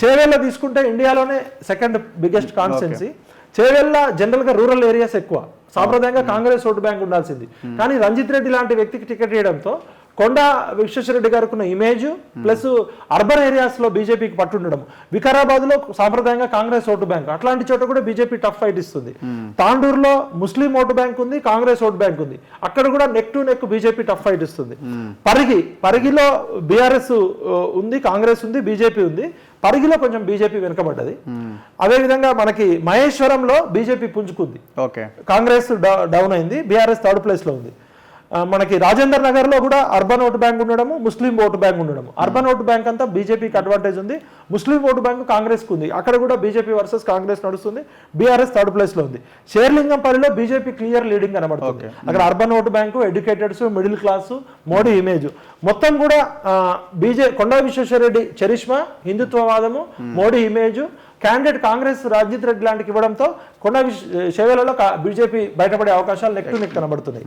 చేవెళ్ళ తీసుకుంటే ఇండియాలోనే second biggest constituency. Chevella general గా రూరల్ ఏరియాస్ ఎక్కువ, సాంప్రదాయంగా కాంగ్రెస్ ఓటు బ్యాంక్ ఉండాల్సింది. కానీ రంజిత్ రెడ్డి లాంటి వ్యక్తికి టికెట్ ఇవ్వడంతో కొండా విశ్వేశ్వరరెడ్డి గారికి ఉన్న ఇమేజ్ ప్లస్ అర్బన్ ఏరియాస్ లో బీజేపీకి పట్టుండడం, వికారాబాద్ లో సాంప్రదాయంగా కాంగ్రెస్ ఓటు బ్యాంక్, అట్లాంటి చోట కూడా బీజేపీ టఫ్ ఫైట్ ఇస్తుంది. తాండూరులో ముస్లిం ఓటు బ్యాంక్ ఉంది, కాంగ్రెస్ ఓటు బ్యాంక్ ఉంది, అక్కడ కూడా neck to neck BJP tough fight ఇస్తుంది. పరిగిలో బీఆర్ఎస్ ఉంది, కాంగ్రెస్ ఉంది, బీజేపీ ఉంది. పరిగిలో కొంచెం బీజేపీ వెనుకబడ్డది. అదేవిధంగా మనకి మహేశ్వరంలో బీజేపీ పుంజుకుంది, కాంగ్రెస్ డౌన్ అయింది, బీఆర్ఎస్ థర్డ్ ప్లేస్ లో ఉంది. మనకి రాజేందర్ నగర్ లో కూడా అర్బన్ ఓటు బ్యాంక్ ఉండడము, ముస్లిం ఓటు బ్యాంక్ ఉండడము. అర్బన్ ఓటు బ్యాంక్ అంతా బీజేపీకి అడ్వాంటేజ్ ఉంది, ముస్లిం ఓటు బ్యాంక్ కాంగ్రెస్ కు ఉంది. అక్కడ కూడా బీజేపీ వర్సెస్ కాంగ్రెస్ నడుస్తుంది, బీఆర్ఎస్ థర్డ్ ప్లేస్ లో ఉంది. షేర్లింగంపల్లిలో బీజేపీ క్లియర్ లీడింగ్ కనబడుతుంది. అక్కడ urban vote bank, educateds, middle class, Modi image మొత్తం కూడా కొండా విశ్వేశ్వరరెడ్డి చరిష్మా, హిందుత్వవాదము, మోడీ ఇమేజ్, క్యాండిడేట్ కాంగ్రెస్ రంజిత్ రెడ్డి లాంటికి ఇవ్వడంతో కొండా చేవెళ్లలో బీజేపీ బయటపడే అవకాశాలు నెక్ టు నెక్ కనబడుతున్నాయి.